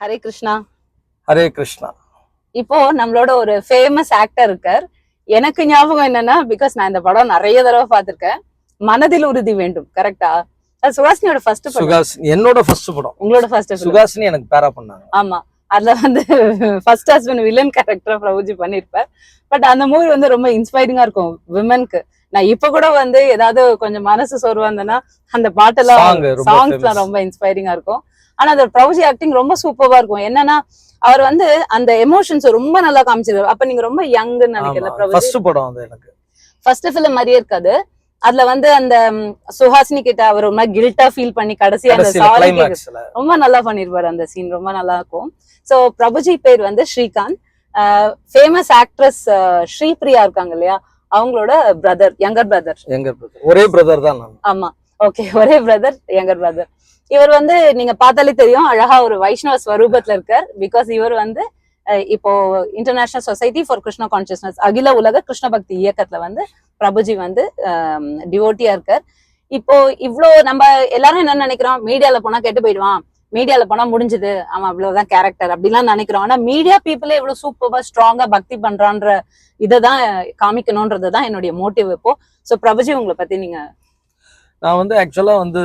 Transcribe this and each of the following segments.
ஹரே கிருஷ்ணா. ஹரே கிருஷ்ணா. இப்போ நம்மளோட ஒரு ஃபேமஸ் ஆக்டர் இருக்கார். எனக்கு ஞாபகம் என்னன்னா, பிகாஸ் நான் இந்த படம் நிறைய தடவை பார்த்திருக்கேன். மனதில் உறுதி வேண்டும், கரெக்டா? அது சுஹாசினியோட ஃபர்ஸ்ட் படம். சுஹாசினி என்னோட ஃபர்ஸ்ட் படம். உங்களோட ஃபர்ஸ்ட்? சுஹாசினி எனக்கு பேரா பண்ணாங்க. ஆமா, அதுல வந்து first husband villain character Prabhuji பண்ணிருப்பார். பட் அந்த மூவி வந்து ரொம்ப இன்ஸ்பைரிங்கா இருக்கும் விமனுக்கு. நான் இப்ப கூட வந்து ஏதாவது கொஞ்சம் மனசு சோர்வா இருந்தேன்னா அந்த பாட்டெல்லாம் சாங்ஸ்லாம் ரொம்ப இன்ஸ்பைரிங்கா இருக்கும். ஆனா அந்த பிரபுஜி ஆக்டிங் ரொம்ப சூப்பரா இருக்கும். என்னன்னா அவர் வந்து அந்த எமோஷன்ஸ் ரொம்ப நல்லா காமிச்சிருக்காரு. அப்ப நீங்க ரொம்ப யங்னு நினைக்கல பிரபுஜி? ஃபர்ஸ்ட் படம் அது எனக்கு. ஃபர்ஸ்ட் ஃபிலிம் மாதிரியே இருக்காது. அதுல வந்து அந்த சுஹாசினி கிட்ட அவர் ரொம்ப கில்ட்டா ஃபீல் பண்ணி கடைசியா அந்த சாரி ரொம்ப நல்லா பண்ணிருப்பாரு. அந்த சீன் ரொம்ப நல்லா இருக்கும். சோ பிரபுஜி பேர் வந்து ஸ்ரீகாந்த். ஃபேமஸ் ஆக்ட்ரஸ் ஸ்ரீபிரியா இருக்காங்க இல்லையா, அவங்களோட பிரதர், யங்கர் பிரதர். ஒரே பிரதர் தான் நான். ஆமா, ஓகே, ஒரே பிரதர், யங்கர் பிரதர். இவர் வந்து நீங்க பார்த்தாலே தெரியும் அழகா ஒரு வைஷ்ணவ ஸ்வரூபத்துல இருக்கார். பிகாஸ் இவர் வந்து இப்போ international society for Krishna consciousness, அகில உலக கிருஷ்ண பக்தி இயக்கத்துல வந்து பிரபுஜி வந்து டிவோட்டியா இருக்கார். இப்போ இவ்வளோ நம்ம எல்லாரும் என்ன நினைக்கிறோம், மீடியால போனா கெட்டு போயிடுவான், மீடியால போனா முடிஞ்சது, அவன் அவ்வளவுதான் கேரக்டர் அப்படிலாம் நினைக்கிறோம். ஆனா மீடியா பீப்புளே இவ்வளவு சூப்பரா ஸ்ட்ராங்கா பக்தி பண்றான்ற இதைதான் காமிக்கணும்ன்றதுதான் என்னுடைய மோட்டிவ் இப்போ. சோ பிரபுஜி, உங்களை பத்தி நீங்க. நான் வந்து ஆக்சுவலா வந்து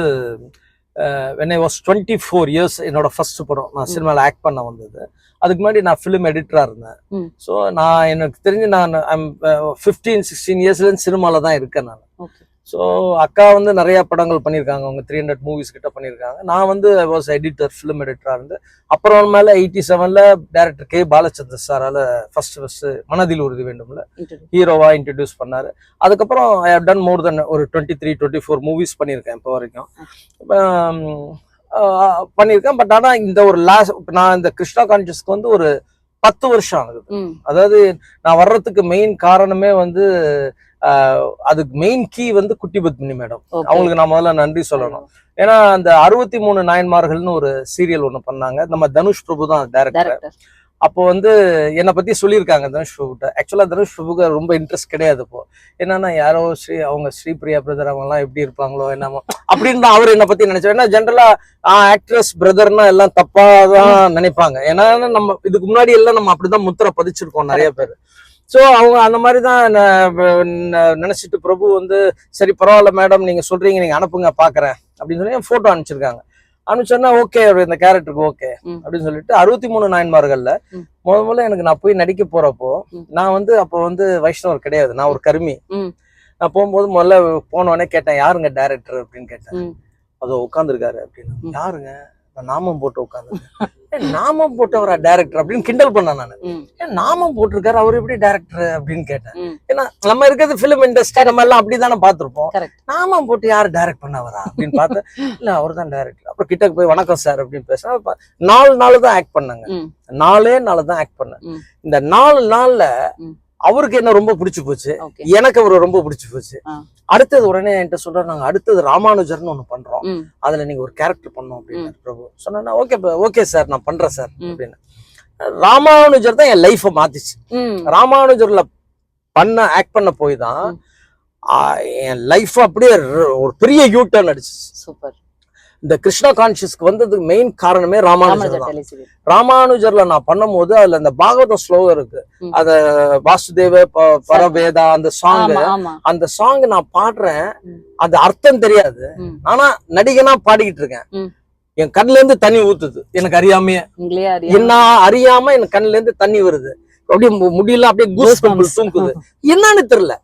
when I was 24 years என்னோட ஃபர்ஸ்ட் படம் நான் சினிமாவில் ஆக்ட் பண்ண வந்தது. அதுக்கு முன்னாடி நான் ஃபிலிம் எடிட்டராக இருந்தேன். ஸோ நான் எனக்கு தெரிஞ்சு நான் 15-16 இயர்ஸ்லேருந்து சினிமாவில் தான் இருக்கேன் நான். ஸோ அக்கா வந்து நிறைய படங்கள் பண்ணியிருக்காங்க, அவங்க 300 மூவிஸ் கிட்ட பண்ணியிருக்காங்க. நான் வந்து ஐ வாஸ் எடிட்டர், ஃபிலிம் எடிட்டராக இருந்து அப்புறம் மேலே 87ல் டைரக்டர் கே பாலச்சந்தர் சாரால் ஃபர்ஸ்ட் மனதில் உறுதி வேண்டும்ல ஹீரோவா இன்ட்ரடியூஸ் பண்ணாரு. அதுக்கப்புறம் ஐ ஹவ் டன் மோர் தென் ஒரு 23-24 மூவிஸ் பண்ணியிருக்கேன் இப்போ வரைக்கும் பண்ணியிருக்கேன். பட் ஆனால் இந்த ஒரு நான் இந்த கிருஷ்ணா கான்சியஸ்க்கு வந்து ஒரு 10 வருஷம் ஆகுது. அதாவது நான் வர்றதுக்கு மெயின் காரணமே வந்து அதுக்கு மெயின் கீ வந்து குட்டி பத்மினி மேடம். அவங்களுக்கு நான் முதல்ல நன்றி சொல்லணும். ஏன்னா அந்த 63 நாயன்மார்கள்னு ஒரு சீரியல் ஒண்ணு பண்ணாங்க. நம்ம தனுஷ் பிரபு தான் டைரக்டர். அப்போ வந்து என்னை பத்தி சொல்லியிருக்காங்க தனுஷ் பிரபுட்ட. ஆக்சுவலா தனுஷ் பிரபுக்கு ரொம்ப இன்ட்ரெஸ்ட் கிடையாது. இப்போ என்னன்னா யாரோ அவங்க ஸ்ரீபிரியா பிரதர் அவங்க எல்லாம் எப்படி இருப்பாங்களோ என்னமோ அப்படின்னு தான் அவர் என்னை பத்தி நினைச்சார். ஏன்னா ஜென்ரலா ஆக்ட்ரஸ் பிரதர்னா எல்லாம் தப்பாதான் நினைப்பாங்க. ஏன்னா நம்ம இதுக்கு முன்னாடி எல்லாம் நம்ம அப்படிதான் முத்திரை பதிச்சிருக்கோம் நிறைய பேர். ஸோ அவங்க அந்த மாதிரி தான் நினைச்சிட்டு பிரபு வந்து சரி பரவாயில்ல மேடம் நீங்க சொல்றீங்க, நீங்க அனுப்புங்க பாக்குறேன் அப்படின்னு சொல்லி என் போட்டோ அனுப்பிச்சிருக்காங்க. அனுப்பிச்சோன்னா ஓகே இந்த கேரக்டருக்கு ஓகே அப்படின்னு சொல்லிட்டு 63 நாயன்மார்கள்ல முதல்ல எனக்கு நான் போய் நடிக்க போறப்போ நான் வந்து அப்போ வந்து வைஷ்ணவர் கிடையாது, நான் ஒரு கர்மி. நான் போகும்போது முதல்ல போனோடனே கேட்டேன் யாருங்க டைரக்டர் அப்படின்னு கேட்டேன். அதோ உட்காந்துருக்காரு அப்படின்னு. யாருங்க? நான் நாமம் போட்டு உட்காந்து. நாமம் போட்டவரா டைரக்டர் அப்படின்னு கிண்டல் பண்ணேன் நான். நாமம் போட்டிருக்காரு, அவர் எப்படி டைரக்டர் அப்படின்னு கேட்டேன். ஏன்னா நம்ம இருக்கிறது பிலிம் இண்டஸ்ட்ரி, நம்ம எல்லாம் அப்படிதானே பார்த்திருப்போம். நாமம் போட்டு யாரு டைரக்ட் பண்ணவரா அப்படின்னு பார்த்தேன். இல்ல அவர் தான் டைரக்டர். அப்புறம் கிட்டக்கு போய் வணக்கம் சார் அப்படின்னு பேசினா 4 நாள் தான் ஆக்ட் பண்ணாங்க. 4 நாள் தான் ஆக்ட் பண்ணேன். இந்த 4 நாள்ல அவருக்கு என்ன ரொம்ப பிடிச்சு போச்சு, எனக்கு அவரு ரொம்ப பிடிச்சு போச்சு. அடுத்தது உடனே என்கிட்ட சொல்றாரு, நாங்க அடுத்தது ராமானுஜர்னு ஒண்ணு பண்றோம், அதுல நீங்க ஒரு கேரக்டர் பண்ணோம் அப்படின்னு பிரபு சொன்னா. ஓகே சார் நான் பண்றேன் சார் அப்படின்னு. ராமானுஜர் தான் என் லைஃப மாத்திச்சு. ராமானுஜர்ல ஆக்ட் பண்ண போய் தான் என் லைஃப் அப்படியே ஒரு பெரிய யூ டர்ன் அடிச்சு. சூப்பர். இந்த கிருஷ்ணா கான்சியஸ்க்கு வந்ததுக்கு மெயின் காரணமே ராமானுஜர் தான். ராமானுஜர்ல நான் பண்ணும் போது அதுல இந்த பாகவத ஸ்லோகம் இருக்கு, அத வாசுதேவ பரவேதா அந்த சாங் நான் பாடுறேன். அந்த அர்த்தம் தெரியாது, ஆனா நடிகனா பாடிக்கிட்டு இருக்கேன். என் கண்ணுல இருந்து தண்ணி ஊத்துது, எனக்கு அறியாமையே. என்ன அறியாம என் கண்ணுல இருந்து தண்ணி வருது, அப்படியே முடியல அப்படியே கூஸ் பம்பிள்ஸ் தூங்குது, என்னன்னு தெரியல.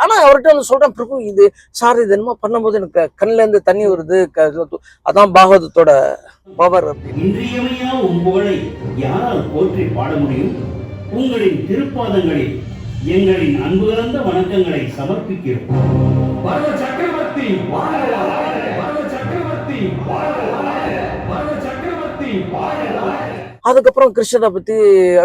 ஆனா அவர்கிட்ட வந்து சொல்றேன், பிரபு இது சார் இது என்னமோ பண்ணும்போது எனக்கு கண்ணுல இருந்து தண்ணி வருது, அதான் பாகவதத்தோட பவர். இன்றியமையா உங்களை யாரால் போற்றி பாட முடியும்? உங்களின் திருப்பாதங்களில் எங்களின் அன்பு கலந்த வணக்கங்களை சமர்ப்பிக்கிறோம். பரவ சக்கரவர்த்தி வாழ்க! பரவ சக்கரவர்த்தி வாழ்க! பரவ சக்கரவர்த்தி வாழ்க! அதுக்கப்புறம் கிருஷ்ணரை பத்தி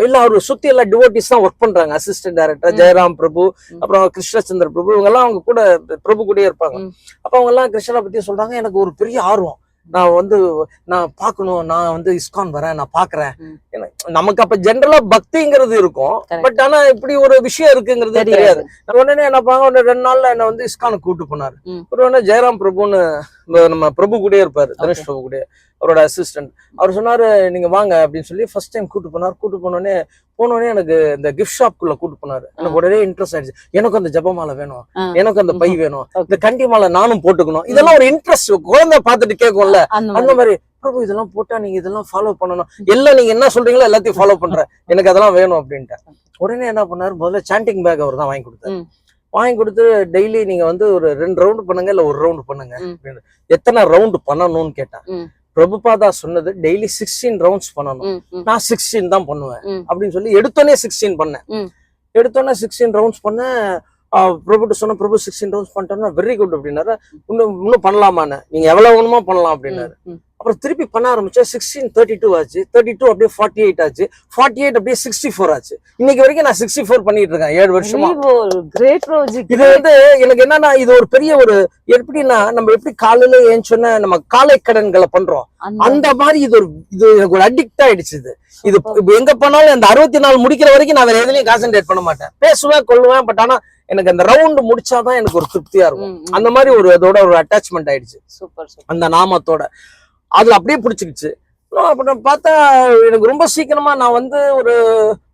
இல்ல அவரு சுத்தி எல்லாம் டிவோட்டிஸ் தான் ஒர்க் பண்றாங்க. அசிஸ்டன்ட் டைரக்டர் ஜெயராம் பிரபு, அப்புறம் கிருஷ்ணச்சந்திர பிரபு, இவங்க எல்லாம் அவங்க கூட பிரபு கூட இருப்பாங்க. அப்ப அவங்க எல்லாம் கிருஷ்ணரை பத்தி சொல்றாங்க. எனக்கு ஒரு பெரிய ஆர்வம், நான் பாக்கணும், நான் வந்து இஸ்கான் வரேன், நான் பாக்குறேன். நமக்கு அப்ப ஜென்ரலா பக்திங்கிறது இருக்கும், பட் ஆனா இப்படி ஒரு விஷயம் இருக்குங்கிறது தெரியாது. உடனே என்ன பாங்க 2 நாள்ல என்ன வந்து இஸ்கானுக்கு கூட்டு போனாரு. ஒரு ஜெயராம் பிரபுன்னு நம்ம பிரபு கூடயே இருப்பாரு, தனுஷ் பிரபு கூட, அவரோட அசிஸ்டன்ட். அவர் சொன்னாரு நீங்க வாங்க அப்படின்னு சொல்லி ஃபர்ஸ்ட் டைம் கூட்டு போனார். கூட்டு போனோடனே எனக்கு இந்த கிஃப்ட் ஷாப்குள்ள கூட்டு போனாரு. எனக்கு உடனே இன்ட்ரெஸ்ட் ஆயிடுச்சு. எனக்கு அந்த ஜபமாலை வேணும், எனக்கு அந்த பை வேணும், இந்த கண்டி மாலை நானும் போட்டுக்கணும். இதெல்லாம் ஒரு இன்ட்ரெஸ்ட் குழந்தை பார்த்துட்டு கேட்கும்ல, அந்த மாதிரி. பிரபு இதெல்லாம் போட்டா நீங்க இதெல்லாம் ஃபாலோ பண்ணணும், எல்லாம் நீங்க என்ன சொல்றீங்களோ எல்லாத்தையும் ஃபாலோ பண்றேன், எனக்கு அதெல்லாம் வேணும் அப்படின்ட்டு. உடனே என்ன பண்ணாரு, முதல்ல சாண்டிங் பேக் அவர் தான் வாங்கி கொடுத்தாரு. வாங்கி கொடுத்து டெய்லி நீங்க வந்து ஒரு 2 ரவுண்ட் பண்ணுங்க இல்ல 1 ரவுண்ட் பண்ணுங்க அப்படின்னு. எத்தனை ரவுண்ட் பண்ணணும்னு கேட்டேன். பிரபுபாதா சொன்னது டெய்லி 16 ரவுண்ட்ஸ் பண்ணணும். நான் 16 தான் பண்ணுவேன் அப்படின்னு சொல்லி எடுத்தோடனே 16 பண்ணேன். எடுத்தோடனே 16 ரவுண்ட்ஸ் பண்ணேன். பிரபுட்டு சொன்ன, பிரபு 16 ரவுண்ட்ஸ் பண்ணிட்டோம்னா வெரி குட் அப்படின்னாரு. இன்னும் பண்ணலாமான்னு, நீங்க எவ்வளவு வேணுமோ பண்ணலாம் அப்படின்னாரு. அப்புறம் திருப்பி பண்ண ஆரம்பிச்சா 16 32 ஆச்சு, 32 அப்படியே 48 ஆச்சு, 48 அப்படியே 64 ஆச்சு. இன்னைக்கு வரைக்கும் நான் 64 பண்ணிட்டு இருக்கேன் 7 வருஷமா. இது வந்து எனக்கு என்னன்னா, இது ஒரு பெரிய ஒரு எப்படின்னா, நம்ம எப்படி காலையில ஏஞ்சோன்னா நம்ம காலை கடன்களை பண்றோம், அந்த மாதிரி இது எனக்கு ஒரு அடிக்ட் ஆயிடுச்சு. இது எங்க பண்ணாலும் அந்த 64 முடிக்கிற வரைக்கும் நான் வேற எதுலயும் கான்சென்ட்ரேட் பண்ண மாட்டேன். பேசுவேன் கொள்ளுவேன், பட் ஆனா எனக்கு அந்த ரவுண்ட் முடிச்சாதான் எனக்கு ஒரு திருப்தியா இருக்கும். அந்த மாதிரி அதோட ஒரு அட்டாச்மெண்ட் ஆயிடுச்சு அந்த நாமத்தோட. அதுல அப்படியே பிடிச்சிக்கிச்சு. அப்புறம் பார்த்தா எனக்கு ரொம்ப சீக்கிரமா நான் வந்து ஒரு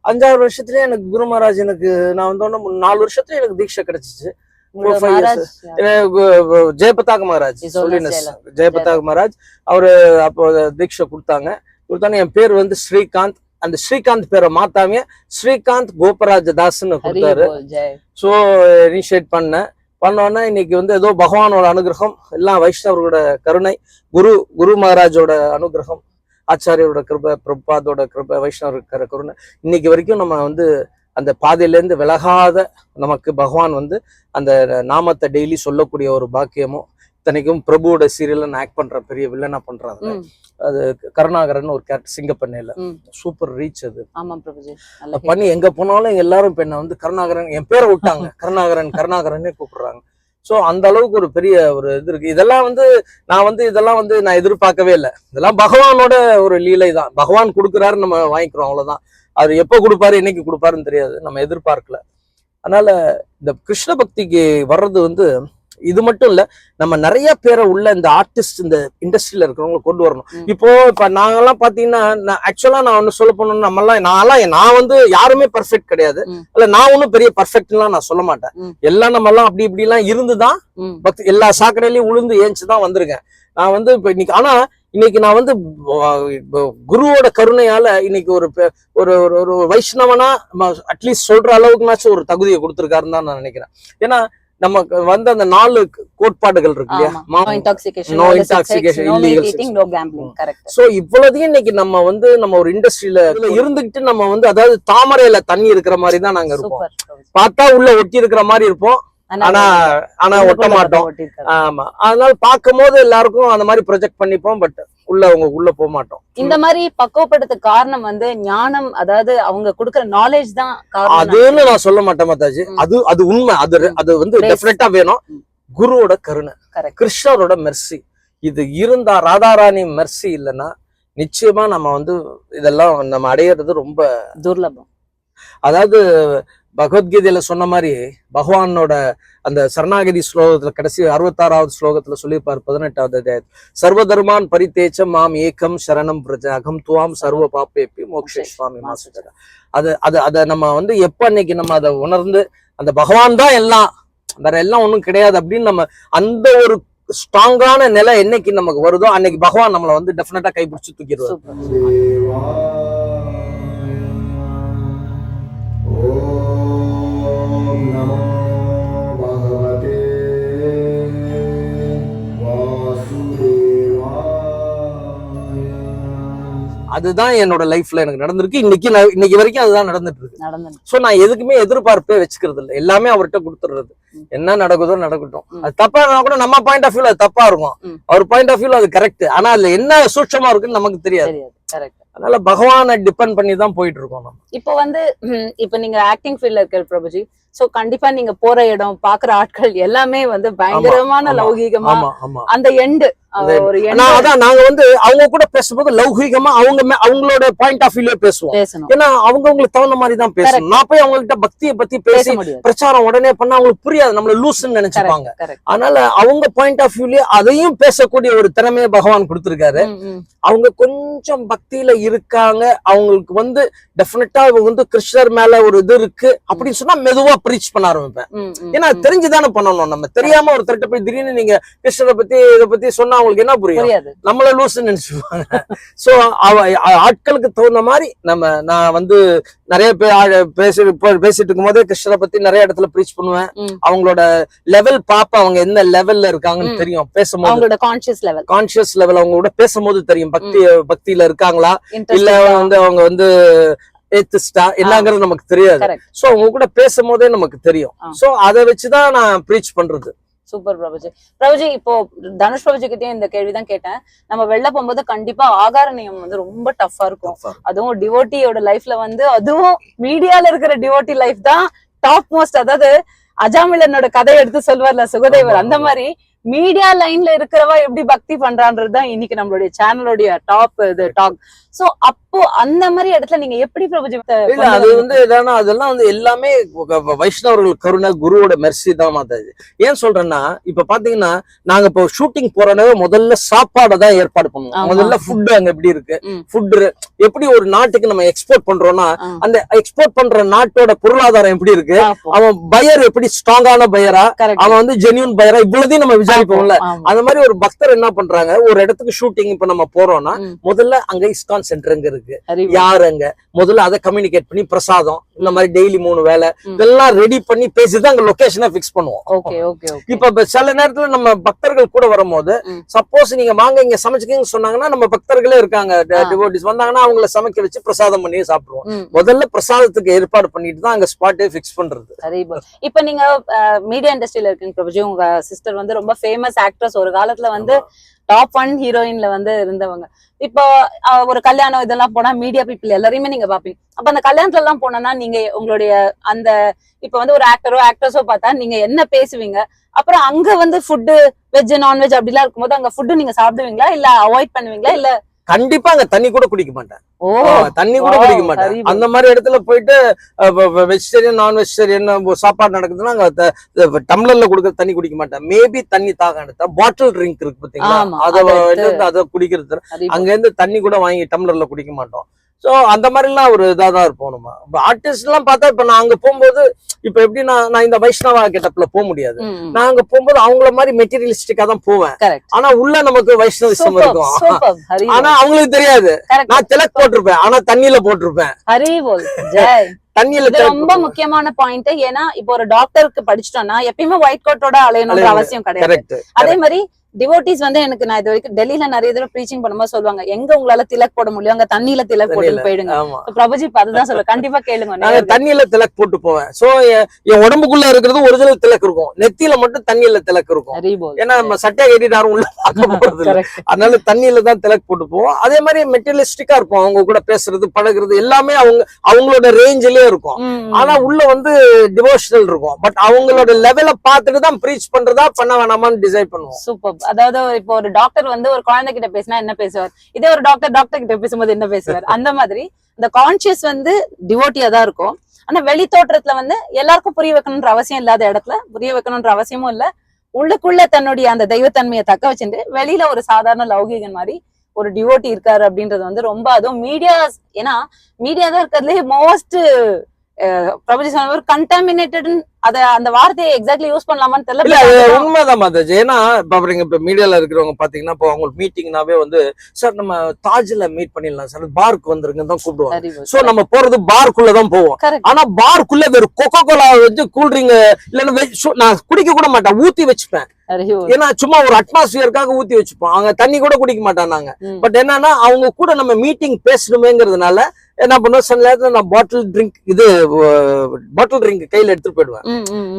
5-6 வருஷத்துலயே எனக்கு குரு மகாராஜ் எனக்கு நான் வந்தோன்னா 4 வருஷத்துல எனக்கு தீட்சை கிடைச்சிச்சு. ஜெயபதாக் மகாராஜ் ஜெயபதாக் மகாராஜ் அவரு அப்போ தீட்சை கொடுத்தாங்க. என் பேர் வந்து ஸ்ரீகாந்த். அந்த ஸ்ரீகாந்த் பேரை மாத்தாம ஸ்ரீகாந்த் கோபராஜ தாஸ்ன்னு கொடுத்தாரு. சோ இனிஷியேட் பண்ணோன்னா இன்னைக்கு வந்து ஏதோ பகவானோட அனுகிரகம், எல்லாம் வைஷ்ணவரோட கருணை, குரு மகாராஜோட அனுகிரகம், ஆச்சாரியோட கிருபை, பிரபாதோட கிருபை, வைஷ்ணவ கருணை, இன்னைக்கு வரைக்கும் நம்ம வந்து அந்த பாதையில இருந்து விலகாத நமக்கு பகவான் வந்து அந்த நாமத்தை டெய்லி சொல்லக்கூடிய ஒரு பாக்கியமும். இத்தனைக்கும் பிரபுவோட சீரியல்ல நான் ஆக்ட் பண்றேன், பெரிய வில்லனா பண்றாங்க. அது கருணாகரன் ஒரு கேரக்டர் சிங்கப்பண்ணையில, சூப்பர் ரீச். அது பண்ணி எங்க போனாலும் எல்லாரும் என்ன வந்து கருணாகரன், என் பேரை விட்டாங்க, கருணாகரனே கூப்பிடுறாங்க. சோ அந்த அளவுக்கு ஒரு பெரிய ஒரு இது இருக்கு. இதெல்லாம் வந்து நான் எதிர்பார்க்கவே இல்லை. இதெல்லாம் பகவானோட ஒரு லீலை தான். பகவான் கொடுக்குறாரு, நம்ம வாங்கிக்கிறோம், அவ்வளவுதான். அவர் எப்ப கொடுப்பாரு, என்னைக்கு கொடுப்பாருன்னு தெரியாது, நம்ம எதிர்பார்க்கல. அதனால இந்த கிருஷ்ண பக்திக்கு வர்றது வந்து இது மட்டும் இல்ல, நம்ம நிறைய பேரை உள்ள இந்த ஆர்டிஸ்ட் இந்த இண்டஸ்ட்ரியில இருக்கிறவங்க கொண்டு வரணும். இப்ப நாங்கெல்லாம் பாத்தீங்கன்னா, ஆக்சுவலா நான் ஒண்ணு சொல்ல போனோம்னா, நான் வந்து யாருமே பர்ஃபெக்ட் கிடையாது. இல்ல நான் ஒன்னும் பெரிய பர்ஃபெக்ட்லாம் நான் சொல்ல மாட்டேன். எல்லாம் நம்ம எல்லாம் அப்படி இப்படி எல்லாம் இருந்துதான் எல்லா சாக்கடையிலயும் உளுந்து ஏஞ்சுதான் வந்திருக்கேன் நான் வந்து. இப்ப இன்னைக்கு ஆனா இன்னைக்கு நான் வந்து குருவோட கருணையால இன்னைக்கு ஒரு வைஷ்ணவனா அட்லீஸ்ட் சொல்ற அளவுக்குனாச்சும் ஒரு தகுதியை கொடுத்திருக்காருன்னு தான் நான் நினைக்கிறேன். ஏன்னா நமக்கு வந்து அந்த 4 கோட்பாடுகள் இருக்கு இல்லையா, நோ இன்டாக்சிகேஷன், சோ இவ்வளதையும் இன்னைக்கு நம்ம ஒரு இண்டஸ்ட்ரியில இருந்துகிட்டு நம்ம வந்து, அதாவது தாமரையில தண்ணி இருக்கிற மாதிரி தான் நாங்க இருப்போம். பார்த்தா உள்ள ஒட்டி இருக்கிற மாதிரி இருப்போம், ஆனா ஒட்ட மாட்டோம். ஆமா, அதனால பார்க்கும் போது எல்லாருக்கும் அந்த மாதிரி ப்ரொஜெக்ட் பண்ணிப்போம், பட் உள்ள போக மாட்டோம். இந்த மாதிரி பக்குவப்படுத்த காரணம் வந்து ஞானம், அதாவது அவங்க கொடுக்கிற நாலேஜ் தான் அதுன்னு நான் சொல்ல மாட்டேன் மாதாஜி. அது உண்மை. அது வந்து டெஃபினட்டா வேணும். குருவோட கருணை, கிருஷ்ணரோட மெர்சி, இது இருந்தா, ராதாராணி மெர்சி இல்லைன்னா நிச்சயமா நம்ம வந்து இதெல்லாம் நம்ம அடையிறது ரொம்ப துர்லபம். அதாவது பகவத்கீதையில சொன்ன மாதிரி பகவானோட அந்த சரணாகதி ஸ்லோகத்துல கடைசி 66வது ஸ்லோகத்துல சொல்லியிருப்பாரு 18வது அத்தியாயத்துல, சர்வதர்மான் பரித்தேச்சம் மாம் ஏகம் சரணம் பிரஜ அகம் துவாம் சர்வ பாப்பேப்பி மோக்ஷேஸ்வாமி மாசுஜர. அத நம்ம வந்து எப்ப அன்னைக்கு நம்ம அதை உணர்ந்து அந்த பகவான் தான் எல்லாம், வேற எல்லாம் ஒண்ணும் கிடையாது அப்படின்னு நம்ம அந்த ஒரு ஸ்ட்ராங்கான நிலை என்னைக்கு நமக்கு வருதோ அன்னைக்கு பகவான் நம்மளை வந்து டெஃபினட்டா கைப்பிடிச்சு தூக்கிடுவார். அதுதான் என்னோட லைஃப்ல எனக்கு நடந்திருக்கு. இன்னைக்கு வரைக்கும் அதுதான் நடந்துட்டு இருக்கு. சோ நான் எதுக்குமே எதிர்பார்ப்பே வச்சுக்கிறது இல்லை, எல்லாமே அவர்கிட்ட கொடுத்துடுறது. என்ன நடக்குதோ நடக்கட்டும். அது தப்பா கூட நம்ம பாயிண்ட் ஆஃப் வியூல அது தப்பா இருக்கும், அவர் பாயிண்ட் ஆஃப் வியூல அது கரெக்ட். ஆனா அதுல என்ன சூட்சமா இருக்குன்னு நமக்கு தெரியாது. அதனால பகவானை டிபெண்ட் பண்ணி தான் போயிட்டு இருக்கோம் நம்ம. இப்ப நீங்க ஆக்டிங் ஃபீல்ட்ல இருக்க பிரபுஜி, சோ கண்டிப்பா நீங்க போற இடம், பாக்குற ஆட்கள் எல்லாமே வந்து பயங்கரமான லௌகீகமா, அந்த எண்டு ஒரு நாங்க வந்து அவங்க கூட பேசும்போது லௌகிகமா அவங்களோட பாயிண்ட் ஆஃப் வியூல பேசுவோம். ஏன்னா அவங்களுக்கு தகுந்த மாதிரி தான் பேசணும். நான் போய் அவங்ககிட்ட பக்தியை பத்தி பேசி பிரச்சாரம் உடனே பண்ணா அவங்களுக்கு புரியாது, நம்மள லூஸ்ன்னு நினைச்சுப்பாங்க. அதனால அவங்க பாயிண்ட் ஆஃப் வியூல அதையும் பேசக்கூடிய ஒரு திறமையை பகவான் கொடுத்திருக்காரு. அவங்க கொஞ்சம் பக்தியில இருக்காங்க, அவங்களுக்கு வந்து டெஃபினட்டா வந்து கிருஷ்ணர் மேல ஒரு இது இருக்கு அப்படின்னு சொன்னா மெதுவா ப்ரீச் பண்ண ஆரம்பிப்பேன். ஏன்னா தெரிஞ்சுதானே பண்ணணும். நம்ம தெரியாம ஒருத்தர்கிட்ட போய் திடீர்னு நீங்க கிருஷ்ணரை பத்தி இதை பத்தி சொன்னா அவங்களுக்கு என்ன புரியும்? நம்மள லூசுன்னு நினைச்சுப்பாங்க. சோ ஆட்களுக்கு தகுந்த மாதிரி நான் வந்து நிறைய பேர் பேசிட்டு இருக்கும் போதே கிருஷ்ணரை பத்தி நிறைய இடத்துல ப்ரீச் பண்ணுவேன். அவங்களோட லெவல் பாப்ப அவங்க என்ன லெவல்ல இருக்காங்கன்னு தெரியும். பேசும்போது அவங்களோட கான்சியஸ் லெவல் அவங்களோட பேசும்போது தெரியும் பக்தியில இருக்காங்களா இல்ல வந்து அவங்க வந்து ஏத்திஸ்டா என்னங்கிறது நமக்கு தெரியாது. சோ அவங்க கூட பேசும்போதே நமக்கு தெரியும். சோ அதை வச்சுதான் நான் ப்ரீச் பண்றது. சூப்பர் பிரபுஜி. இப்போ தனுஷ் பிரபுஜி கிட்டயும் இந்த கேள்விதான் கேட்டேன். நம்ம வெளில போகும்போது கண்டிப்பா ஆகார நியம் வந்து ரொம்ப டஃபா இருக்கும். அதுவும் டிவோட்டியோட லைஃப்ல வந்து அதுவும் மீடியால இருக்கிற டிவோட்டி லைஃப் தான் டாப் மோஸ்ட். அதாவது அஜாமிலனோட கதையை எடுத்து சொல்வார்ல சுகதேவர், அந்த மாதிரி மீடியா லைன்ல இருக்கிறவா எப்படி பக்தி பண்றான்றதுதான் இன்னைக்கு நம்மளுடைய சேனலோடைய டாப் டாக். சோ அப்போ அந்த மாதிரி இடத்துல நீங்க எப்படி பிரபுஜி? அது வந்து என்னன்னா அதெல்லாம் வந்து எல்லாமே வைஷ்ணவர்கள் கருணை, குருவோட மெர்சி தான் மாத்தாது. ஏன் சொல்றேன்னா இப்ப பாத்தீங்கன்னா நாங்க இப்போ ஷூட்டிங் போறோம்னா முதல்ல சாப்பாடை தான் ஏற்பாடு பண்ணுவோம். முதல்ல ஃபுட் அங்க எப்படி இருக்கு, ஃபுட் எப்படி ஒரு நாட்டுக்கு நம்ம எக்ஸ்போர்ட் பண்றோம்னா அந்த எக்ஸ்போர்ட் பண்ற நாட்டோட பொருளாதாரம் எப்படி இருக்கு, அவன் பையர் எப்படி ஸ்ட்ராங்கான பையரா, அவன் வந்து ஜென்யூன் பையரா, இவ்வளவுதையும் நம்ம விசாரிப்போம்ல. அந்த மாதிரி ஒரு பக்தர் என்ன பண்றாங்க, ஒரு இடத்துக்கு ஷூட்டிங் இப்ப நம்ம போறோம்னா முதல்ல அங்க இஸ்கான் சென்டர் எங்க இருக்கு, யாரு அங்க, முதல்ல அதை கம்யூனிகேட் பண்ணி பிரசாதம் இந்த மாதிரி டெய்லி 3 வேளை இதெல்லாம் ரெடி பண்ணி பேசிதான் அங்க லொகேஷனை பிக்ஸ் பண்ணுவோம். இப்ப சில நேரத்துல நம்ம பக்தர்கள் கூட வரும்போது சப்போஸ் நீங்க வாங்க இங்க சமைச்சுக்கீங்க சொன்னாங்கன்னா நம்ம பக்தர்களே இருக்காங்க டிவோட்டிஸ் வந்தாங்கன்னா அவங்கள சமைக்க வச்சு பிரசாதம் பண்ணி சாப்பிடுவோம். முதல்ல பிரசாதத்துக்கு ஏற்பாடு பண்ணிட்டு தான் அங்க ஸ்பாட்டே பிக்ஸ் பண்றது. இப்ப நீங்க மீடியா இண்டஸ்ட்ரியில இருக்கீங்க பிரபுஜி. உங்க சிஸ்டர் வந்து ரொம்ப ஃபேமஸ் ஆக்ட்ரஸ், ஒரு காலத்துல வந்து டாப் 1 ஹீரோயின்ல வந்து இருந்தவங்க. இப்போ ஒரு கல்யாணம் இதெல்லாம் போனா மீடியா பீப்புள் எல்லாரையுமே நீங்க பாப்பீங்க. அப்ப அந்த கல்யாணத்துல எல்லாம் போனா நீங்க உங்களுடைய அந்த இப்ப வந்து ஒரு ஆக்டரோ ஆக்ட்ரஸோ பார்த்தா நீங்க என்ன பேசுவீங்க? அப்புறம் அங்க வந்து ஃபுட்டு வெஜ் நான்வெஜ் அப்படிலாம் இருக்கும்போது அங்க ஃபுட்டு நீங்க சாப்பிடுவீங்களா இல்ல அவாய்ட் பண்ணுவீங்களா? இல்ல கண்டிப்பா அங்க தண்ணி கூட குடிக்க மாட்டேன். தண்ணி கூட குடிக்க மாட்டேன். அந்த மாதிரி இடத்துல போயிட்டு வெஜிடேரியன் நான் வெஜிடேரியன் சாப்பாடு நடக்குதுன்னா அங்க டம்ளர்ல கொடுக்கற தண்ணி குடிக்க மாட்டேன். மேபி தண்ணி தாக எடுத்தா பாட்டில் ட்ரிங்க் இருக்கு பாத்தீங்களா, அதை குடிக்கிறது. அங்க இருந்து தண்ணி கூட வாங்கி டம்ளர்ல குடிக்க மாட்டோம். சோ அந்த மாதிரி எல்லாம் ஒரு இதாதான் இருப்போம். நம்ம ஆர்டிஸ்ட் எல்லாம் பார்த்தா இப்ப நான் அங்க போகும்போது இப்ப எப்படி நான் இந்த வைஷ்ணவா கெட்டப்ல போக முடியாது. நான் அங்க போகும்போது அவங்கள மாதிரி மெட்டீரியலிஸ்டிக்கா தான் போவேன். ஆனா உள்ள நமக்கு வைஷ்ணவிசம் இருக்கும். ஆனா அவங்களுக்கு தெரியாது. நான் திலக் போட்டிருப்பேன், ஆனா தண்ணியில போட்டிருப்பேன். தண்ணியில ரொம்ப முக்கியமான பாயிண்ட். ஏன்னா இப்போ ஒரு டாக்டருக்கு படிச்சிட்டோம்னா எப்பயுமே ஒயிட் கோட்டோட அலையணும்ன்ற அவசியம் கிடையாது. அதே மாதிரி டிவோட்டிஸ் வந்து எனக்கு நான் இது வரைக்கும் டெல்லியில நிறைய தடவை ப்ரீச்சிங் பண்ணும்போது சொல்லுவாங்க, எங்க உங்களால திலக் போட முடியும் அங்க தண்ணியில திலக் போட்டு போயிடுங்க. பிரபுஜி அதுதான் சொல்ல கண்டிப்பா கேளுங்க. நாங்க தண்ணியில திலக் போட்டு போவேன். சோ என் உடம்புக்குள்ள இருக்கிறது ஒரிஜினல் திலக் இருக்கும், நெத்தியில மட்டும் தண்ணியில திலக் இருக்கும். ஏன்னா நம்ம சட்டையை கட்டிட்டு யாரும் உள்ள பார்க்க போறது இல்லை. அதனால தண்ணியில தான் திலக் போட்டு போவோம். அதே மாதிரி மெட்டீரியலிஸ்டிக்கா இருப்போம். அவங்க கூட பேசுறது பழகுறது எல்லாமே அவங்களோட ரேஞ்சிலே இருக்கும். ஆனா உள்ள வந்து டிவோஷனல் இருக்கும். பட் அவங்களோட லெவலை பார்த்துட்டு தான் ப்ரீச் பண்றதா பண்ண வேணாமான்னு டிசைட் பண்ணுவோம். சூப்பர். அதாவது இப்போ ஒரு டாக்டர் வந்து ஒரு குழந்தை கிட்ட பேசினா என்ன பேசுவார், இதே ஒரு டாக்டர் கிட்ட பேசும்போது என்ன பேசுவார், அந்த மாதிரி இந்த கான்சியஸ் வந்து டிவோட்டியா தான் இருக்கும். ஆனா வெளி தோற்றத்துல வந்து எல்லாருக்கும் புரிய வைக்கணும்ன்ற அவசியம் இல்லாத இடத்துல புரிய வைக்கணும்ன்ற அவசியமும் இல்ல. உள்ளுக்குள்ள தன்னுடைய அந்த தெய்வத்தன்மையை தக்க வச்சுட்டு வெளியில ஒரு சாதாரண லௌகீகன் மாதிரி ஒரு டிவோட்டி இருக்காரு அப்படின்றது வந்து ரொம்ப, அதுவும் மீடியா, ஏன்னா மீடியா தான் இருக்கிறதுலே மோஸ்ட் பிரபுஜி சொன்ன ஒரு கண்டாமினேட்டட் அந்த வார்த்தையை எக்ஸாக்ட்லி யூஸ் பண்ணலாமான்னு தெரியல. உண்மைதான் மாதாஜி. ஏன்னா இப்ப மீடியால இருக்கிறவங்க பாத்தீங்கன்னா இப்போ அவங்களுக்கு மீட்டிங்னாவே வந்து சார் நம்ம தாஜ்ல மீட் பண்ணிடலாம் சார், பார்க்கு வந்துருங்க தான் கூப்பிடுவாங்க. சோ நம்ம போறது பார்க்குள்ளதான் போவோம். ஆனா பார்க்குள்ள வெறும் கொக்கோ கோலா வச்சு கூல்ட்ரிங்க் இல்லைன்னா நான் குடிக்க கூட மாட்டேன், ஊத்தி வச்சுப்பேன். ஏன்னா சும்மா ஒரு அட்மாஸ்பியருக்காக ஊத்தி வச்சுப்போம். அவங்க தண்ணி கூட குடிக்க மாட்டாங்க. பட் என்னன்னா அவங்க கூட நம்ம மீட்டிங் பேசணுமேங்கிறதுனால என்ன பண்ணுவோம், சில நேரத்துல நான் பாட்டில் ட்ரிங்க் கையில எடுத்துட்டு போயிடுவேன்.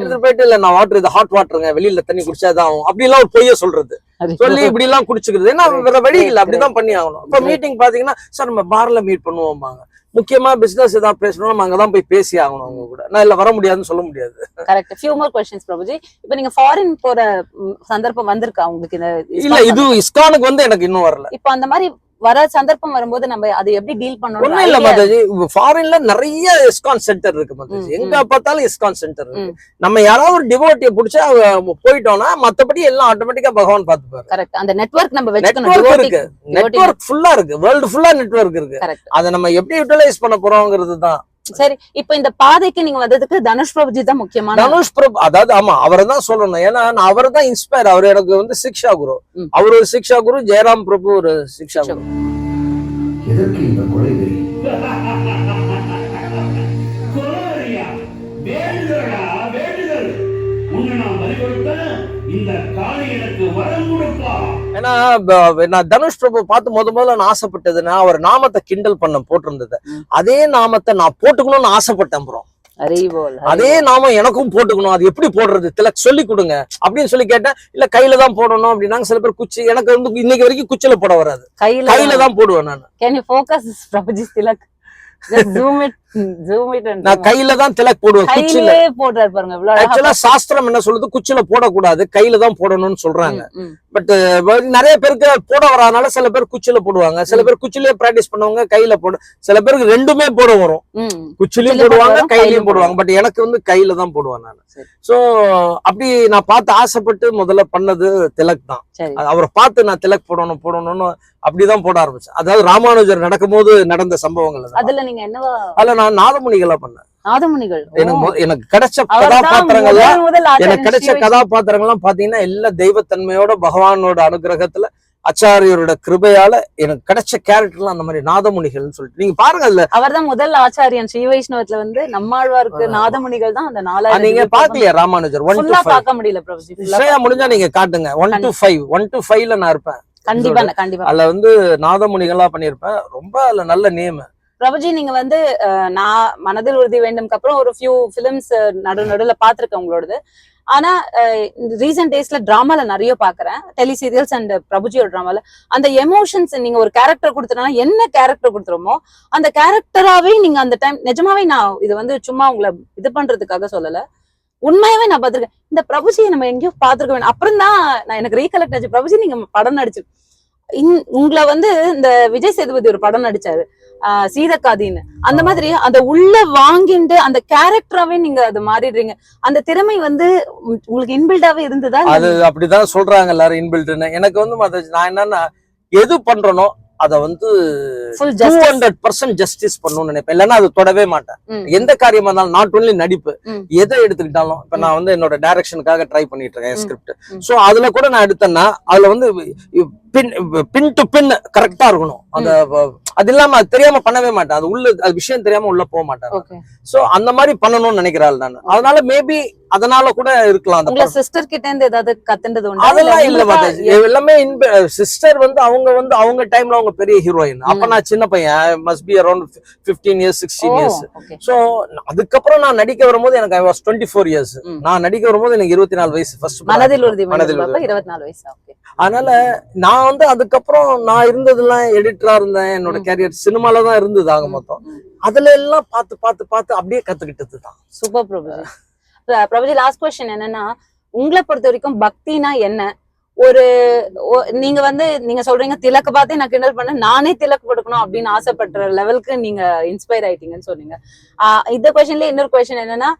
எடுத்துட்டு போயிட்டு இல்ல நான் வாட்டர், இது ஹாட் வாட்டருங்க, வெளியில தண்ணி குடிச்சாதான் ஆகும் அப்படி எல்லாம் ஒரு பொய்ய சொல்றது, சொல்லி இப்படி எல்லாம் குடிச்சுக்கிறது. ஏன்னா வேற வழி இல்ல, அப்படிதான் பண்ணி ஆகணும். இப்ப மீட்டிங் பாத்தீங்கன்னா சார் நம்ம பார்ல மீட் பண்ணுவோம்பாங்க. முக்கியமா பிசினஸ் ஏதாவது பேசணும் நம்ம அங்கதான் போய் பேசி ஆகணும் அவங்க கூட. நான் இல்ல வர முடியாதுன்னு சொல்ல முடியாது. Correct. Few more questions Prabhuji. இப்போ நீங்க ஃபாரின் போற சந்தர்ப்பம் வந்திருக்கா உங்களுக்கு? இல்ல இது இஸ்கானுக்கு வந்து எனக்கு இன்னும் வரல. இப்போ அந்த மாதிரி வர சந்தர்ப்பம் வரும்போது நம்ம அதை எப்படி டீல் பண்ணணும்? ஒண்ணும் இல்ல மாதாஜி, ஃபாரின்ல நிறைய இஸ்கான் சென்டர் இருக்கு மாதாஜி. எங்க பார்த்தாலும் இஸ்கான் சென்டர் இருக்கு. நம்ம யாராவது ஒரு டிவோட்டியை பிடிச்சா போயிட்டோம்னா மத்தபடி எல்லாம் ஆட்டோமேட்டிக்கா பகவான் பாத்துப்பாரு. கரெக்ட். அந்த நெட்வொர்க் நம்ம வெச்சுக்கணும். நெட்வொர்க் இருக்கு, நெட்வொர்க் ஃபுல்லா இருக்கு, வேர்ல்ட் ஃபுல்லா நெட்வொர்க் இருக்கு. அதை நம்ம எப்படி யூட்டிலைஸ் பண்ண போறோம்ங்கிறது தான். சரி, இப்ப இந்த பாதைக்கு நீங்க வந்ததுக்கு தனுஷ் பிரபுஜி தான் முக்கியமான. தனுஷ் பிரபு அதாவது ஆமா அவரை தான் சொல்லணும். ஏன்னா நான் அவரை தான் இன்ஸ்பயர். அவர் எனக்கு வந்து சிக்ஷா குரு. அவர் ஒரு சிக்ஷா குரு, ஜெயராம் பிரபு ஒரு சிக்ஷா குரு. எதற்கு இந்த கொலைவெறி? கொலைவெறியா? வேண்டுதலா வேண்டுதல். உன்னை நான் பலி கொடுத்த இந்த காளி எனக்கு வரம் கொடுப்பா. ஏன்னா நான் தனுஷ் பிரபு பார்த்து முதல்ல நான் ஆசைப்பட்டதுன்னா அவர் நாமத்தை கிண்டல் பண்ண போட்டிருந்தது. அதே நாமத்தை நான் போட்டுக்கணும்னு ஆசைப்பட்டேன் ப்ரோ. அதே நாமம் எனக்கும் போட்டுக்கணும், அது எப்படி போடுறது திலக் சொல்லி கொடுங்க அப்படின்னு சொல்லி கேட்டேன். இல்ல கையில தான் போடணும் அப்படின்னாங்க சில பேர். குச்சி எனக்கு வந்து இன்னைக்கு வரைக்கும் குச்சில போட வராது, கையில தான் போடுவேன் நான். Can you focus Prabhuji Tilak? Just zoom it and நான் கையில தான் திலக் போடுவேன், குச்சில போடுறாரு பாருங்க. ஆக்சுவலா சாஸ்திரம் என்ன சொல்லுது, குச்சில போடக்கூடாது, கையில தான் போடணும்னு சொல்றாங்க. பட் நிறைய பேருக்கு போட வராதனால சில பேர் குச்சில போடுவாங்க, சில பேர் குச்சிலேயே பிராக்டிஸ் பண்ணுவாங்க, கையில போடு. சில பேருக்கு ரெண்டுமே போட வரும், குச்சிலையும் போடுவாங்க கையிலயும் போடுவாங்க. பட் எனக்கு வந்து கையில தான் போடுவேன் நான். சோ அப்படி நான் பார்த்து ஆசைப்பட்டு முதல்ல பண்ணது திலக் தான். அவரை பார்த்து நான் திலக் போடணும்னு அப்படிதான் போட ஆரம்பிச்சேன். அதாவது ராமானுஜர் நடக்கும்போது நடந்த சம்பவங்கள். அதுல நீங்க என்னவா? அதுல நான் நாதமுனிகளா பண்ணேன். நாதமுனிகள் எனக்கு கிடைச்ச கதாபாத்திரங்கள்லாம் பாத்தீங்கன்னா எல்லா தெய்வத்தன்மையோட பகவானோட அனுகிரகத்துல ஆச்சாரியோட கிருபையால எனக்கு கிடைச்ச கேரக்டர்லாம் அந்த மாதிரி நாதமுனிகள்னு சொல்லிட்டு நீங்க பாருங்க. அதுல அவர்தான் முதல் ஆச்சாரியன். ஸ்ரீ வைஷ்ணவத்துல வந்து நம்மாழ்வாருக்கு நாதமுனிகள் தான் அந்த 4. நீங்க பாக்கலையா ராமானுஜர் 1 to 5? பார்க்க முடியல பிரபுஜி. முடிஞ்சா நீங்க காட்டுங்க. 1 to 5 நான் இருப்பேன் கண்டிப்பா கண்டிப்பா. அதுல வந்து நாதமுனிகளா பண்ணிருப்பேன். ரொம்ப அதுல நல்ல நேம். பிரபுஜி நீங்க வந்து நான் மனதில் உறுதி வேண்டும்க்கு அப்புறம் ஒரு ஃபியூ பிலிம்ஸ் நடுல பாத்திருக்கேன் உங்களோடது. ஆனா ரீசெண்ட் டேஸ்ல டிராமால நிறைய பாக்குறேன், டெலி சீரியல்ஸ் அண்ட் பிரபுஜியோட டிராமால அந்த எமோஷன்ஸ் நீங்க ஒரு கேரக்டர் கொடுத்தனா என்ன கேரக்டர் கொடுத்துருமோ அந்த கேரக்டராவே நீங்க அந்த டைம் நிஜமாவே, நான் இது வந்து சும்மா உங்களை இது பண்றதுக்காக சொல்லல, உண்மையாவே நான் பாத்திருக்கேன். இந்த பிரபுஜியை நம்ம எங்கேயோ பாத்துருக்க வேணும். அப்புறம் தான் நான் எனக்கு ரீகலெக்ட் ஆச்சு, பிரபுஜி நீங்க படம் நடிச்சு உங்களை வந்து இந்த விஜய் சேதுபதி ஒரு படம் நடிச்சாரு சீதக்காதின்னு. அந்த மாதிரி அந்த உள்ள வாங்கிட்டு அந்த கேரக்டராவே நீங்க அது மாறிடுறீங்க. அந்த திறமை வந்து உங்களுக்கு இன்பில்டாவே இருந்ததா? அது அப்படிதான் சொல்றாங்க எல்லாரும் இன்பில்ட்னு. எனக்கு வந்து நான் என்னன்னா எது பண்றனோ அத வந்து 200% ஜஸ்டிஸ் பண்ணணும்னு நினைப்பேன். இல்லன்னா அது தொடவே மாட்டேன். எந்த காரியமா இருந்தாலும், நாட் ஒன்லி நடிப்பு, எதை எடுத்துக்கிட்டாலும். இப்ப நான் வந்து என்னோட டைரக்ஷனுக்காக ட்ரை பண்ணிட்டு இருக்கேன் ஸ்கிரிப்ட். சோ அதுல கூட நான் எடுத்தேன்னா அதுல வந்து பின் டு பின் கரெக்டா இருக்கணும். அந்த அது இல்லாம அது தெரியாம பண்ணவே மாட்டேன். அது உள்ள அது விஷயம் தெரியாம உள்ள போக மாட்டேன். சோ அந்த மாதிரி பண்ணணும்னு நினைக்கிறாள் நான். அதனால மேபி அதனால கூட இருக்கலாம். அந்த சிஸ்டர் கிட்ட இருந்து ஏதாவது கத்துண்டது உண்டா? அதெல்லாம் இல்ல மாதாஜி. எல்லாமே சிஸ்டர் வந்து அவங்க டைம்ல அவங்க பெரிய ஹீரோயின். அப்ப நான் சின்ன பையன், must be around 15 years 16 years. So அதுக்கப்புறம் நான் நடிக்க வரும்போது எனக்கு I was 24 years. நான் நடிக்க வரும்போது எனக்கு 24 வயசு. ஃபர்ஸ்ட் மனதில் உறுதி 24 வயசு. அதனால நான் வந்து அதுக்கப்புறம் நான் இருந்ததெல்லாம் எடிட்டரா இருந்தேன். என்னோட கேரியர் சினிமால தான் இருந்தது ஆக மொத்தம். அதுல எல்லாம் பார்த்து பார்த்து பார்த்து அப்படியே கத்துக்கிட்டது தான். Super Prabhuji. Prabhuji last question என்னன்னா, உங்களை பொறுத்த வரைக்கும் பக்தினா என்ன? ஒரு நீங்க வந்து நீங்க சொல்றீங்க திலக்க பார்த்தே நான் கிண்டல் பண்ண, நானே திலக்கு கொடுக்கணும் அப்படின்னு ஆசைப்படுற லெவலுக்கு நீங்க இன்ஸ்பயர் ஆயிட்டீங்கன்னு சொன்னீங்க. இந்த क्वेश्चनல இன்னொரு क्वेश्चन என்னன்னா,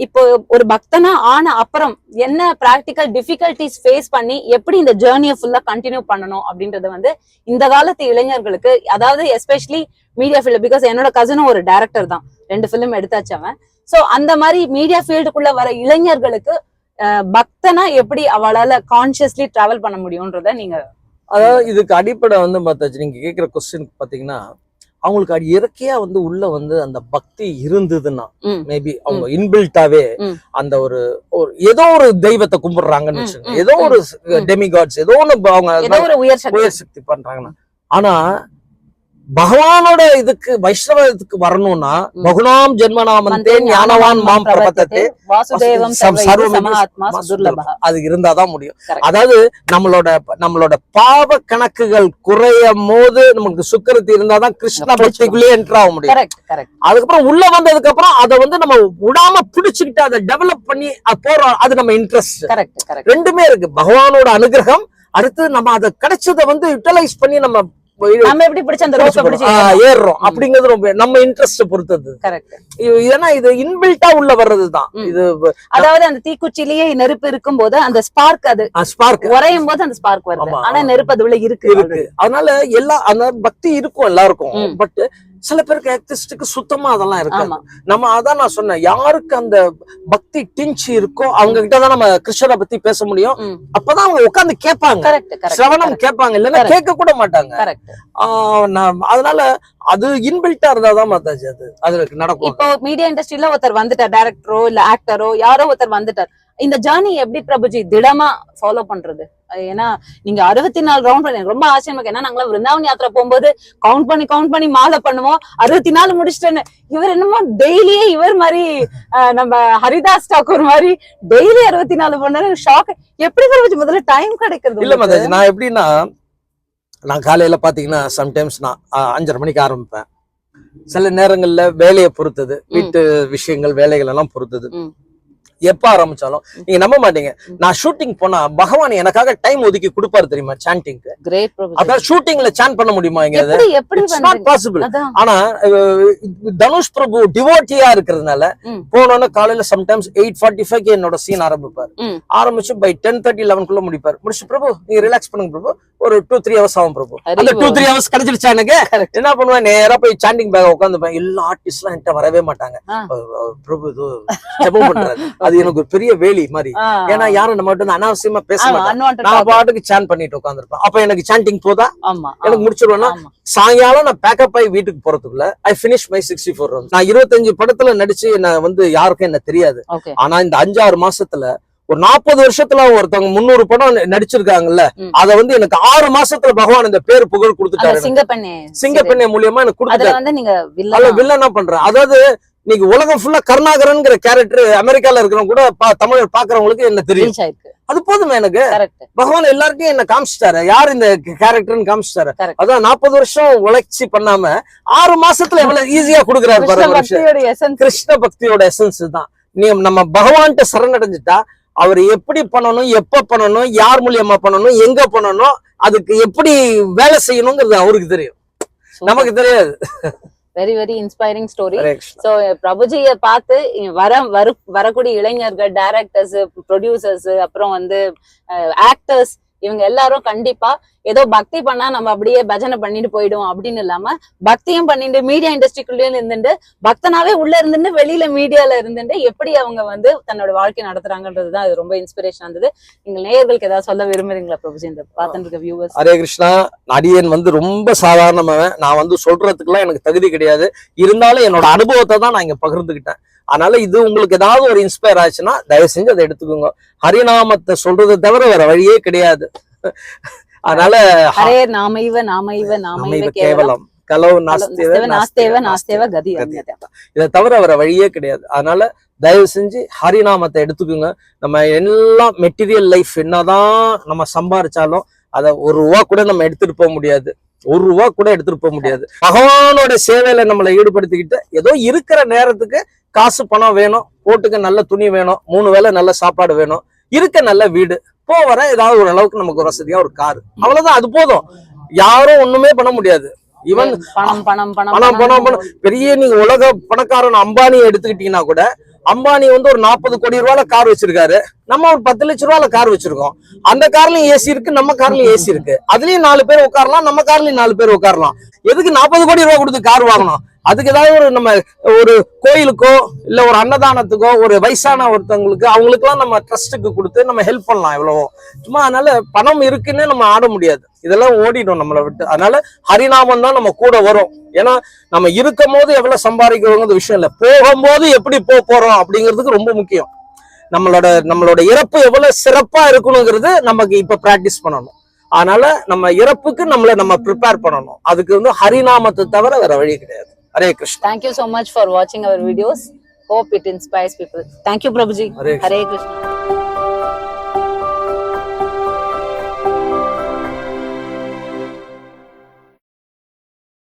இப்போ ஒரு பக்தனா ஆன அப்புறம் என்ன பிராக்டிக்கல் டிஃபிகல்டிஸ் ஃபேஸ் பண்ணி எப்படி இந்த ஜேர்னியை ஃபுல்லா கண்டினியூ பண்ணணும் அப்படின்றது வந்து இந்த காலத்து இளைஞர்களுக்கு, அதாவது எஸ்பெஷலி மீடியா ஃபீல்டு, பிகாஸ் என்னோட கசனும் ஒரு டைரக்டர் தான், 2 ஃபிலிம் எடுத்தாச்சு அவன். சோ அந்த மாதிரி மீடியா ஃபீல்டுக்குள்ள வர இளைஞர்களுக்கு பக்தனா எப்படி அவளால கான்சியஸ்லி டிராவல் பண்ண முடியும்ன்றத நீங்க. அதாவது இதுக்கு அடிப்படை வந்து பார்த்தாச்சு, நீங்க கேட்கிற கொஸ்டின் பாத்தீங்கன்னா அவங்களுக்கு அது இயற்கையா வந்து உள்ள வந்து அந்த பக்தி இருந்ததுன்னா மேபி அவங்க இன்பில்ட்டாவே அந்த ஒரு ஏதோ ஒரு தெய்வத்தை கும்பிடுறாங்கன்னு வச்சுக்கோங்க, ஏதோ ஒரு டெமிகாட்ஸ், ஏதோ ஒண்ணு அவங்க உயர் சக்தி பண்றாங்கன்னா. ஆனா பகவானோட இதுக்கு வைஷ்ணவத்துக்கு வரணும்னா பகுனாம் ஜென்மநாமந்தே ஞானவான் மாம் பிரபத்தத்தே வாசுதேவம் சர்வமிதி சுதுர்லபஹ. அது இருந்தாதான் முடியும். Correct. அதாவது நம்மளோட பாவ கணக்குகள் குறையும் போது நமக்கு சுக்கிரத்து இருந்தாதான் கிருஷ்ண பக்திக்குள்ளே என்டர் ஆக முடியும். Correct correct. அதுக்கப்புறம் உள்ள வந்ததுக்கு அப்புறம் அதை வந்து நம்ம விடாம பிடிச்சுக்கிட்டு அதை டெவலப் பண்ணி போறோம். அது நம்ம இன்ட்ரெஸ்ட். Correct correct. ரெண்டுமே இருக்கு. பகவானோட அனுகிரகம், அடுத்து நம்ம அதை கிடைச்சதை வந்து யூட்டிலைஸ் பண்ணி நம்ம நம்ம எப்படி பிடிச்ச அந்த ரோப்பை பிடிச்சு ஏறுறோம் அப்படிங்கிறது ரொம்ப நம்ம இன்ட்ரெஸ்ட் பொறுத்தது. கரெக்ட். ஏன்னா இது இன்பில்ட்டா உள்ள வர்றதுதான் இது. அதாவது அந்த தீக்குச்சிலேயே நெருப்பு இருக்கும் போது அந்த ஸ்பார்க், அது ஸ்பார்க் உறையும் போது அந்த ஸ்பார்க் வருது. ஆனா நெருப்பு அது உள்ள இருக்கு. அதனால அந்த பக்தி இருக்கும் எல்லாருக்கும். பட் சில பேருக்கு ஆக்டிஸ்டுக்கு சுத்தமா அதெல்லாம் இருக்கு. நம்ம அதான் நான் சொன்னேன், யாருக்கு அந்த பக்தி டிஞ்ச் இருக்கோ அவங்க கிட்டதான் நம்ம கிருஷ்ணரை பத்தி பேச முடியும். அப்பதான் அவங்க உட்கார்ந்து கேட்பாங்க, சிரவணம் கேட்பாங்க, இல்லன்னா கேட்க கூட மாட்டாங்க. அதனால அது இன்பில்ட்டா இருந்தாதான் மாதாஜி அது நடக்கும். இப்போ மீடியா இண்டஸ்ட்ரியில ஒருத்தர் வந்துட்டார், டைரக்டரோ இல்ல ஆக்டரோ யாரோ ஒருத்தர் வந்துட்டார். இந்த ஜர்னி எப்படி பிரபுஜி திடமா ஃபாலோ பண்றது? ஏன்னா நீங்க 64 ரவுண்ட் எனக்கு ரொம்ப ஆச்சரியமா இருக்கு. ஏன்னா நாங்களாம் விருந்தாவன் யாத்திரை போகும்போது கவுண்ட் பண்ணி மாலை பண்ணுவோம். 64 முடிச்சிட்டேன்னு. இவர் என்னமோ டெய்லியே இவர் மாதிரி நம்ம ஹரிதாஸ் டாக்கூர் மாதிரி டெய்லி 64 பண்ணாரு. ஷாக். எப்படி பிரபுஜி முதல்ல டைம் கிடைக்கிறது? இல்ல மாதாஜி, நான் எப்படின்னா, நான் காலையில பாத்தீங்கன்னா சம்டைம்ஸ் நான் 5:30 மணிக்கு ஆரம்பிப்பேன். சில நேரங்கள்ல வேலையை பொறுத்தது, வீட்டு விஷயங்கள் வேலைகள் எல்லாம் பொறுத்தது. எப்ப ஆரம்பிச்சாலும் நீங்க நம்ப மாட்டீங்க, நான் ஷூட்டிங் போனா பகவான் எனக்காக டைம் ஒதுக்கி கொடுப்பாரு தெரியுமா சாண்டிங்க்கு. அதான் ஷூட்டிங்ல சாண்ட் பண்ண முடியுமா? பாசிபிள். ஆனா தனுஷ் பிரபு டிவோட்டியா இருக்கிறதுனால போனோன்னு காலையில சம்டைம்ஸ் 8:45 என்னோட சீன் ஆரம்பிப்பாரு. ஆரம்பிச்சு பை 10:30 11 முடிப்பாரு. முடிச்சு பிரபு நீங்க ரிலாக்ஸ் பண்ணுங்க பிரபு, ஒரு 2-3 ஹவர்ஸ் ஆகும் பிரபு. அந்த 2-3 ஹவர்ஸ் கிடைச்சிருச்சா எனக்கு, என்ன பண்ணுவேன், நேரா போய் சாண்டிங் பேக் உட்காந்துப்பேன். எல்லா ஆர்டிஸ்ட் எல்லாம் என்கிட்ட வரவே மாட்டாங்க. பிரபு இது ஜெபம் பண்றாரு, அது எனக்கு ஒரு பெரிய வேலி மாதிரி. ஏன்னா யாரும் நம்ம கிட்ட அனாவசியமா பேச மாட்டாங்க. நான் பாட்டுக்கு சாண்ட் பண்ணிட்டு உட்காந்துருப்பேன். அப்ப எனக்கு சாண்டிங் போதா எனக்கு முடிச்சிருவேன்னா சாயங்காலம் நான் பேக்கப் ஆகி வீட்டுக்கு போறதுக்குள்ள ஐ பினிஷ் மை 64 ரவுண்ட்ஸ். நான் 25 படத்துல நடிச்சு என்ன வந்து யாருக்கும் என்ன தெரியாது. ஆனா இந்த 5-6 மாசத்துல ஒரு 40 வருஷத்துல ஒருத்தவங்க 300 படம் நடிச்சிருக்காங்கல்ல, அத வந்து எனக்கு 6 மாசத்துல பகவான் இந்த பேரு புகழ் கொடுத்துட்டாரு. சிங்கப்பெண்ணே மூலியமா எனக்கு கொடுத்துட்டாரு. வில்லனா பண்றேன். அதாவது நீங்க உலகம் ஃபுல்லா கருணாகரன்ங்கிற கேரக்டர் அமெரிக்கால இருக்கிறவங்க கூட தமிழர் பாக்குறவங்களுக்கு என்ன தெரியும். அது போதுமே எனக்கு. பகவான் எல்லாருக்கும் என்ன காமிச்சிட்டாரு, யார் இந்த கேரக்டர்னு காமிச்சிட்டாரு. அதான் 40 வருஷம் உழைச்சி பண்ணாம 6 மாசத்துல எவ்வளவு ஈஸியா கொடுக்குறாரு பாருங்க. கிருஷ்ண பக்தியோட எசன்ஸ் தான். நீ நம்ம பகவான்கிட்ட சரணடைஞ்சிட்டா அவர் எப்படி பண்ணணும், எப்ப பண்ணணும், யார் மூலியமா பண்ணணும், எங்க பண்ணணும், அதுக்கு எப்படி வேலை செய்யணுங்கிறது அவருக்கு தெரியும், நமக்கு தெரியாது. Very very inspiring story. So பிரபுஜியை பார்த்து வரக்கூடிய இளைஞர்கள், டைரக்டர்ஸ், ப்ரொடியூசர்ஸ், அப்புறம் வந்து ஆக்டர்ஸ், இவங்க எல்லாரும் கண்டிப்பா ஏதோ பக்தி பண்ணா நம்ம அப்படியே பஜனை பண்ணிட்டு போயிடுவோம் அப்படின்னு இல்லாம பக்தியும் பண்ணிட்டு மீடியா இண்டஸ்ட்ரிக்குள்ளே இருந்துட்டு பக்தனாவே உள்ள இருந்துட்டு வெளியில மீடியால இருந்துட்டு எப்படி அவங்க வந்து தன்னோட வாழ்க்கை நடத்துறாங்கன்றதுதான் இது ரொம்ப இன்ஸ்பிரேஷன் இருந்தது. நீங்க நேயர்களுக்கு ஏதாவது சொல்ல விரும்புறீங்களா பிரபுஜி, இந்த பார்த்துட்டு இருக்க வியூவர்ஸ்? ஹரே கிருஷ்ணா. அடியன் வந்து ரொம்ப சாதாரணமாவன். நான் வந்து சொல்றதுக்குலாம் எனக்கு தகுதி கிடையாது. இருந்தாலும் என்னோட அனுபவத்தை தான் நான் இங்க பகிர்ந்துக்கிட்டேன். அதனால இது உங்களுக்கு ஏதாவது ஒரு இன்ஸ்பயர் ஆச்சுன்னா தயவு செஞ்சு அதை எடுத்துக்கோங்க. ஹரிநாமத்தை சொல்றதை தவிர வேற வழியே கிடையாது. அதனால ஹரே நாமைவ நாமைவ நாமைவ கேவலம் கலவு நாஸ்தேவ கதி, இதை தவிர வேற வழியே கிடையாது. அதனால தயவு செஞ்சு ஹரிநாமத்தை எடுத்துக்கோங்க. நம்ம எல்லாம் மெட்டீரியல் லைஃப் என்னதான் நம்ம சம்பாரிச்சாலும் அதை ₹1 கூட நம்ம எடுத்துட்டு போக முடியாது. ₹1 கூட எடுத்துட்டு போக முடியாது. பகவானோட சேவையில நம்மளை ஈடுபடுத்திக்கிட்டு ஏதோ இருக்கிற நேரத்துக்கு காசு பணம் வேணும், போட்டுக்க நல்ல துணி வேணும், 3 வேளை நல்ல சாப்பாடு வேணும், இருக்க நல்ல வீடு, போவர ஏதாவது ஒரு அளவுக்கு நமக்கு ஒரு வசதியா ஒரு காரு, அவ்வளவுதான். அது போதும். யாரும் ஒண்ணுமே பண்ண முடியாது. ஈவன் பணம் பெரிய நீங்க உலக பணக்காரன் அம்பானி எடுத்துக்கிட்டீங்கன்னா கூட, அம்பானி வந்து ஒரு 40 கோடி ரூபாய்ல கார் வச்சிருக்காரு, நம்ம ஒரு 10 லட்சம் ரூபாய்ல கார் வச்சிருக்கோம். அந்த கார்லயும் ஏசி இருக்கு, நம்ம கார்லயும் ஏசி இருக்கு. அதுலயும் 4 பேர் உட்காரலாம், நம்ம கார்லயும் 4 பேர் உட்காரலாம். எதுக்கு 40 கோடி ரூபாய் கொடுத்து கார் வாங்கணும்? அதுக்கு ஏதாவது ஒரு நம்ம ஒரு கோயிலுக்கோ இல்ல ஒரு அன்னதானத்துக்கோ ஒரு வயசான ஒருத்தவங்களுக்கு அவங்களுக்கு எல்லாம் நம்ம ட்ரஸ்ட்டுக்கு கொடுத்து நம்ம ஹெல்ப் பண்ணலாம் எவ்வளவோ. சும்மா அதனால பணம் இருக்குன்னு நம்ம ஆட முடியாது, இதெல்லாம் ஓடிடும் நம்மளை விட்டு. அதனால ஹரிநாமம் தான் நம்ம கூட வரும். ஏன்னா நம்ம இருக்கும் போது எவ்வளவு சம்பாதிக்கிறோங்கிறது விஷயம் இல்லை, போகும்போது எப்படி போறோம் அப்படிங்கிறதுக்கு ரொம்ப முக்கியம். நம்மளோட இறப்பு எவ்வளவு சிறப்பா இருக்கணுங்கிறது நமக்கு இப்ப பிராக்டிஸ் பண்ணணும். அதனால நம்ம இறப்புக்கு நம்ம ப்ரிப்பேர் பண்ணணும். அதுக்கு வந்து ஹரிநாமத்தை தவிர வேற வழி கிடையாது. Hare Krishna. Thank you so much for watching our videos. Hope it inspires people. Thank you, Prabhuji. Hare Hare Krishna.